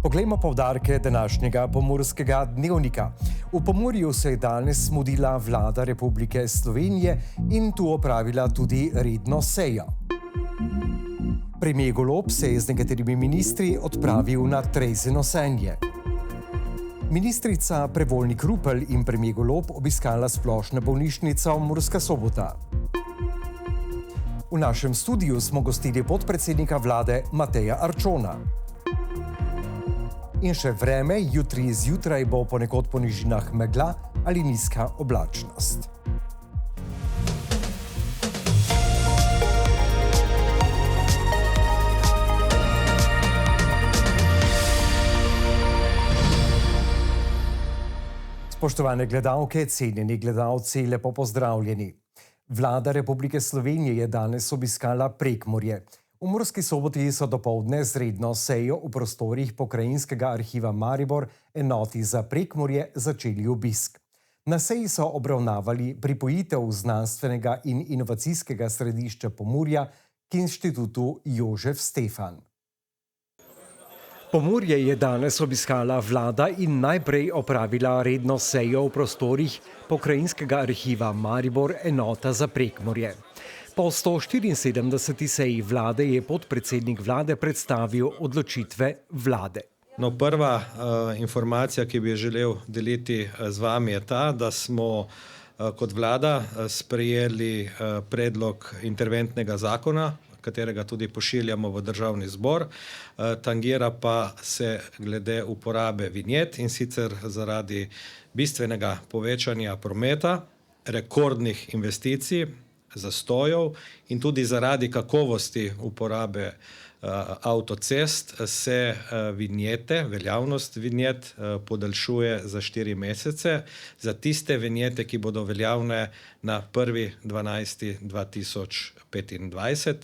Poglejmo poudarke današnjega Pomurskega dnevnika. V Pomurju se je danes mudila vlada Republike Slovenije in tu opravila tudi redno sejo. Premier Golob se je z nekaterimi ministri odpravil na trezeno senje. Ministrica Prevolnik Rupel in premier Golob obiskala splošno bolnišnico Murska Sobota. V našem studiu smo gostili podpredsednika vlade Mateja Arčona. In še vreme, jutri zjutraj bo ponekod po nižinah megla ali nizka oblačnost. Spoštovane gledalke, cenjeni gledalci, lepo pozdravljeni. Vlada Republike Slovenije je danes obiskala Prekmurje. V Murski Soboti so dopoldne z redno sejo v prostorih Pokrajinskega arhiva Maribor enoti za Prekmurje začeli obisk. Na seji so obravnavali pripojitev znanstvenega in inovacijskega središča Pomurja k inštitutu Jožef Stefan. Pomurje je danes obiskala vlada in najprej opravila redno sejo v prostorih Pokrajinskega arhiva Maribor enota za Prekmurje. Po 174. seji vlade je podpredsednik vlade predstavil odločitve vlade. Prva informacija, ki bi jo želel deliti z vami, je ta, da smo kot vlada sprejeli predlog interventnega zakona, katerega tudi pošiljamo v Državni zbor, tangira pa se glede uporabe vinjet in sicer zaradi bistvenega povečanja prometa, rekordnih investicij, zastojev in tudi zaradi kakovosti uporabe avtocest se vinjete, veljavnost vinjet podaljšuje za 4 mesece za tiste vinjete, ki bodo veljavne na 1.12.2025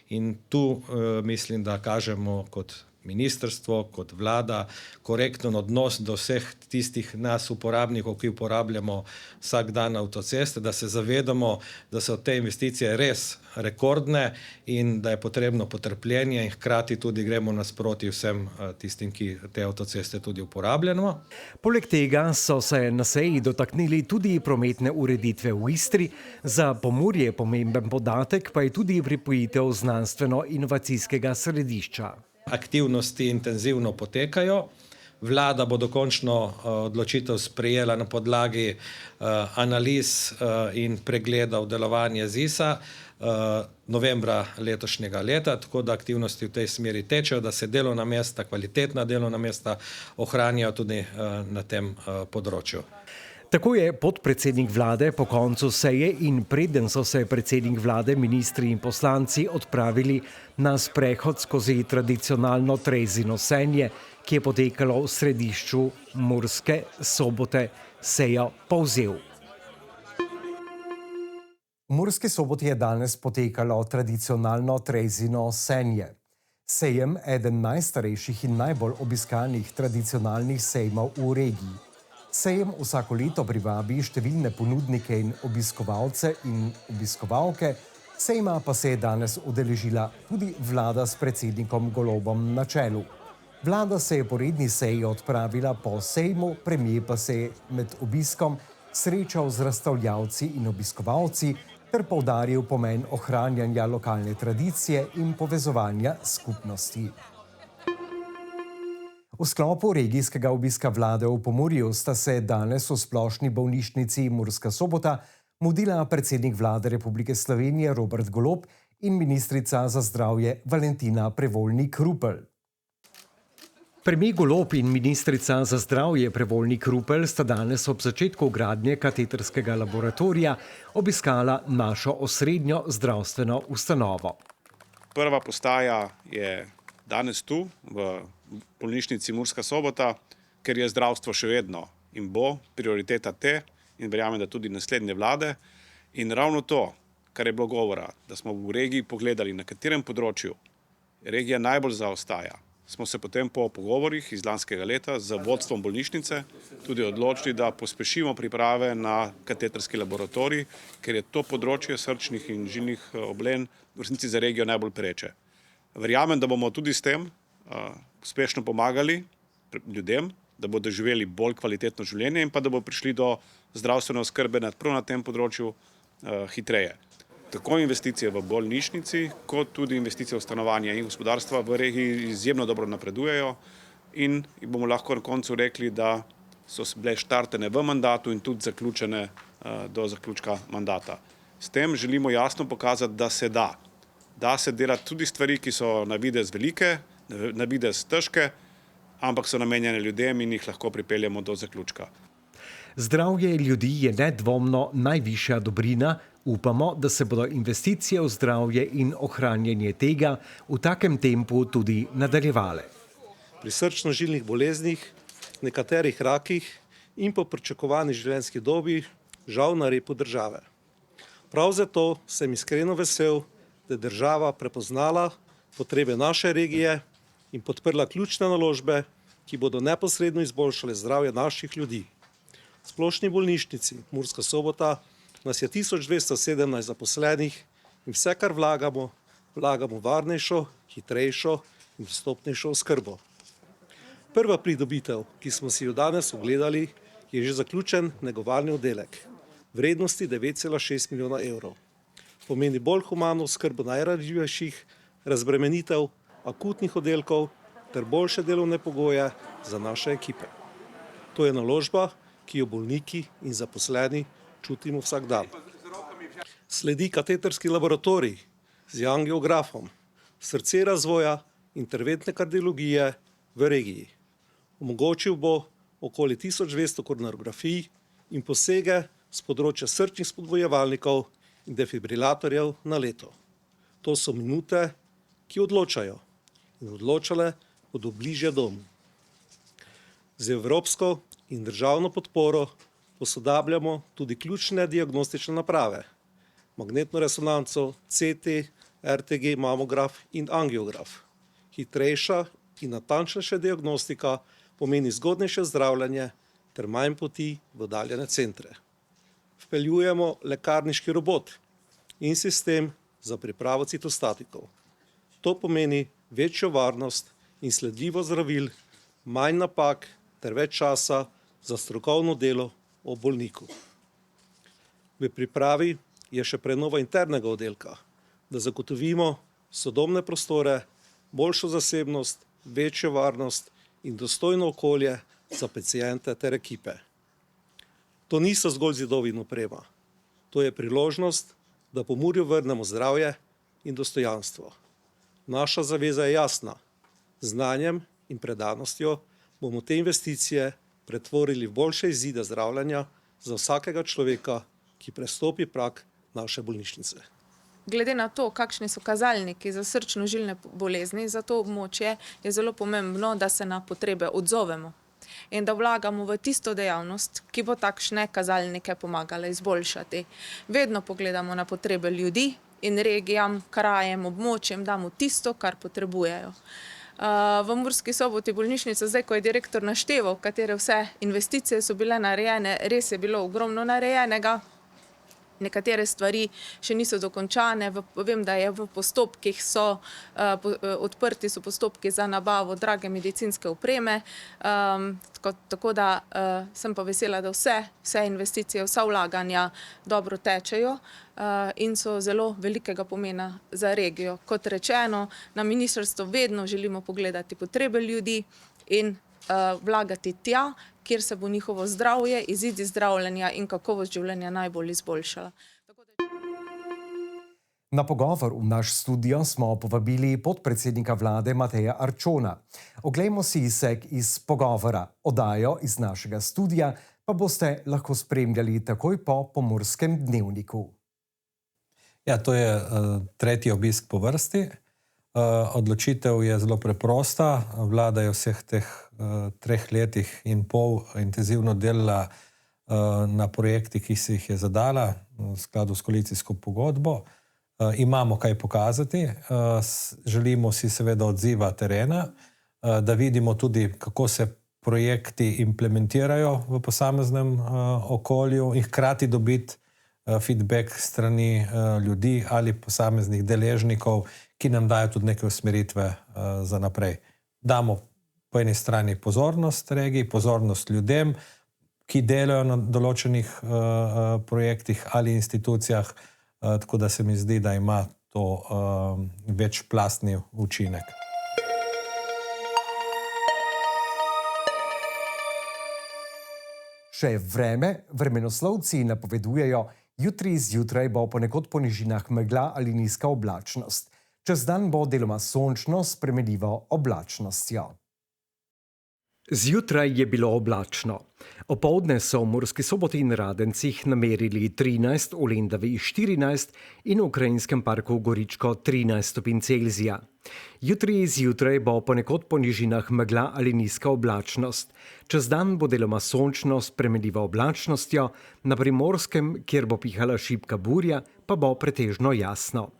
in tu mislim, da kažemo kot ministrstvo, kot vlada, korekten odnos do vseh tistih nas uporabnikov, ki uporabljamo vsak dan avtoceste, da se zavedamo, da so te investicije res rekordne in da je potrebno potrpljenje in hkrati tudi gremo nasproti vsem tistim, ki te avtoceste tudi uporabljamo. Poleg tega so se na seji dotaknili tudi prometne ureditve v Istri. Za Pomurje pomemben podatek pa je tudi pripojitev znanstveno-inovacijskega središča. Aktivnosti intenzivno potekajo. Vlada bo dokončno odločitev sprejela na podlagi analiz in pregleda v delovanje ZIS-a novembra letošnjega leta, tako da aktivnosti v tej smeri tečejo, da se delovna mesta, kvalitetna delovna mesta ohranjajo tudi na tem področju. Tako je podpredsednik vlade po koncu seje in preden so se predsednik vlade, ministri in poslanci odpravili na sprehod skozi tradicionalno trezino senje, ki je potekalo v središču Murske Sobote, sejo povzel. V Murski Soboti je danes potekalo tradicionalno trezino senje. Sejem, eden najstarejših in najbolj obiskanih tradicionalnih sejmov v regiji. Sejem vsako leto privabi številne ponudnike in obiskovalce in obiskovalke, sejma pa se je danes udeležila tudi vlada s predsednikom Golobom na čelu. Vlada se je po redni seji odpravila po sejmu, premier pa se je med obiskom srečal z razstavljavci in obiskovalci ter poudaril pomen ohranjanja lokalne tradicije in povezovanja skupnosti. V sklopu regijskega obiska vlade v Pomurju sta se danes v splošni bolnišnici Murska Sobota mudila predsednik vlade Republike Slovenije Robert Golob in ministrica za zdravje Valentina Prevolnik Rupel. Premier Golob in ministrica za zdravje Prevolnik Rupel sta danes ob začetku gradnje katetrskega laboratorija obiskala našo osrednjo zdravstveno ustanovo. Prva postaja je danes tu, v bolnišnici Murska Sobota, ker je zdravstvo še vedno in bo prioriteta te in verjamem, da tudi naslednje vlade. In ravno to, kar je bilo govora, da smo v regiji pogledali, na katerem področju regija najbolj zaostaja, smo se potem po pogovorih iz lanskega leta z vodstvom bolnišnice tudi odločili, da pospešimo priprave na katetrski laboratorij, ker je to področje srčnih in žilnih obolenj v resnici za regijo najbolj pereče. Verjamem, da bomo tudi s tem uspešno pomagali ljudem, da bodo živeli bolj kvalitetno življenje in pa da bodo prišli do zdravstvene oskrbe prav na tem področju hitreje. Tako investicije v bolnišnici, kot tudi investicije v stanovanje in gospodarstva v regiji izjemno dobro napredujejo in bomo lahko na koncu rekli, da so bile štartene v mandatu in tudi zaključene do zaključka mandata. S tem želimo jasno pokazati, da se da. Da se delati tudi stvari, ki so na videz velike, na videz težke, ampak so namenjene ljudem in jih lahko pripeljemo do zaključka. Zdravje ljudi je nedvomno najvišja dobrina. Upamo, da se bodo investicije v zdravje in ohranjanje tega v takem tempu tudi nadaljevale. Pri srčno-žilnih boleznih, nekaterih rakih in po pričakovani življenjski dobi žal na repu države. Prav zato sem iskreno vesel, da je država prepoznala potrebe naše regije in podprla ključne naložbe, ki bodo neposredno izboljšale zdravje naših ljudi. V Splošni bolnišnici Murska Sobota nas je 1217 zaposlenih in vse, kar vlagamo v varnejšo, hitrejšo in dostopnejšo oskrbo. Prva pridobitev, ki smo si jo danes ogledali, je že zaključen negovalni oddelek v vrednosti 9,6 milijona evrov. Pomeni bolj humano oskrbo najranljivejših, razbremenitev akutnih oddelkov ter boljše delovne pogoje za naše ekipe. To je naložba, ki jo bolniki in zaposleni čutimo vsak dan. Sledi kateterski laboratorij z angiografom, srce razvoja interventne kardiologije v regiji. Omogočil bo okoli 1200 koronarografij in posege z področja srčnih spodbujevalnikov in defibrilatorjev na leto. To so minute, ki odločajo in odločale bodo bližje domu. Z evropsko in državno podporo posodabljamo tudi ključne diagnostične naprave, magnetno resonanco, CT, RTG, mamograf in angiograf. Hitrejša in natančnejša diagnostika pomeni zgodnejše zdravljenje ter manj poti v oddaljene centre. Vpeljujemo lekarniški robot in sistem za pripravo citostatikov. To pomeni večjo varnost in sledljivost zdravil, manj napak ter več časa za strokovno delo o bolniku. V pripravi je še prenova internega oddelka, da zagotovimo sodobne prostore, boljšo zasebnost, večjo varnost in dostojno okolje za paciente ter ekipe. To niso zgolj zidovi in oprema. To je priložnost, da Pomurju vrnemo zdravje in dostojanstvo. Naša zaveza je jasna. Z znanjem in predanostjo bomo te investicije pretvorili v boljše izide zdravljenja za vsakega človeka, ki prestopi prag naše bolnišnice. Glede na to, kakšni so kazalniki za srčno-žilne bolezni, za to območje je zelo pomembno, da se na potrebe odzovemo in da vlagamo v tisto dejavnost, ki bo takšne kazalnike pomagala izboljšati. Vedno pogledamo na potrebe ljudi in regijam, krajem, območjem, damo tisto, kar potrebujejo. V Murski Soboti bolnišnica, zdaj, ko je direktor našteval, katere vse investicije so bile narejene, res je bilo ogromno narejenega. Nekatere stvari še niso dokončane, vem, da je v postopkih odprti so postopki za nabavo drage medicinske opreme, tako da sem pa vesela, da vse investicije, vsa vlaganja dobro tečejo in so zelo velikega pomena za regijo. Kot rečeno, na ministrstvu vedno želimo pogledati potrebe ljudi in vlagati tja, kjer se bo njihovo zdravje, izidi zdravljenja in kakovost življenja najbolj izboljšala. Na pogovor v naš studio smo povabili podpredsednika vlade Mateja Arčona. Oglejmo si izsek iz pogovora. Oddajo iz našega studia pa boste lahko spremljali takoj po Pomurskem dnevniku. Ja, to je tretji obisk po vrsti. Odločitev je zelo preprosta. Vlada je vseh teh 3 letih in pol intenzivno delala na projektih, ki si jih je zadala v skladu s koalicijsko pogodbo. Imamo kaj pokazati. Želimo si seveda odziva terena, da vidimo tudi, kako se projekti implementirajo v posameznem okolju in hkrati dobiti feedback strani ljudi ali posameznih deležnikov, ki nam dajo tudi neke usmeritve za naprej. Damo po eni strani pozornost regiji, pozornost ljudem, ki delajo na določenih projektih ali institucijah, tako da se mi zdi, da ima to večplastni učinek. Še vremenoslovci napovedujejo, jutri zjutraj bo ponekod po nižinah megla ali nizka oblačnost. Čez dan bo deloma sončno s spremenljivo oblačnostjo. Zjutraj je bilo oblačno. Opoldne so v Murski Soboti in Radencih namerili 13, v Lendavi 14 in v Krajinskem parku Goričko 13 stopinj Celzija. Jutri zjutraj bo ponekod po nižinah megla ali nizka oblačnost. Čez dan bo deloma sončno s spremenljivo oblačnostjo, na Primorskem, kjer bo pihala šibka burja, pa bo pretežno jasno.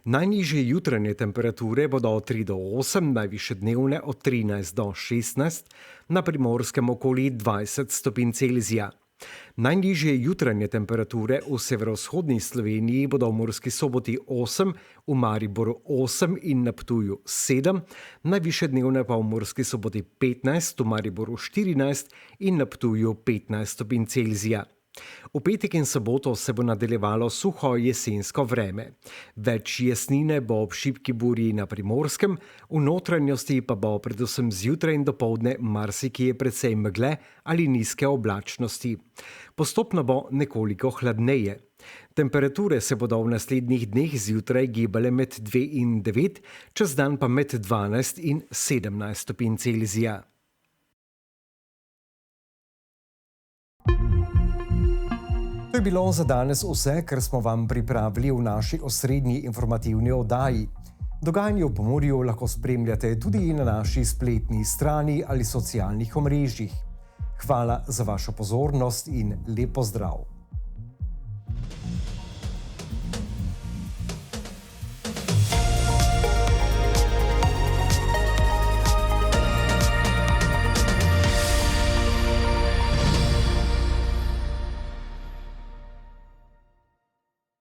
Najnižje jutranje temperature bodo od 3 do 8, najvišje dnevne od 13 do 16, na Primorskem okoli 20 stopinj Celzija. Najnižje jutranje temperature v severovzhodni Sloveniji bodo v Murski Soboti 8, v Mariboru 8 in na Ptuju 7, najvišje dnevne pa v Murski Soboti 15, v Mariboru 14 in na Ptuju 15 stopinj Celzija. V petek in soboto se bo nadaljevalo suho jesensko vreme. Več jesnine bo ob šibki burji na Primorskem, v notranjosti pa bo predvsem zjutraj in dopoldne marsikje precej megle ali nizke oblačnosti. Postopno bo nekoliko hladneje. Temperature se bodo v naslednjih dneh zjutraj gibale med 2 in 9, čez dan pa med 12 in 17 stopinj Celzija. To je bilo za danes vse, kar smo vam pripravili v naši osrednji informativni oddaji. Dogajanje v Pomurju lahko spremljate tudi na naši spletni strani ali socialnih omrežjih. Hvala za vašo pozornost in lep pozdrav.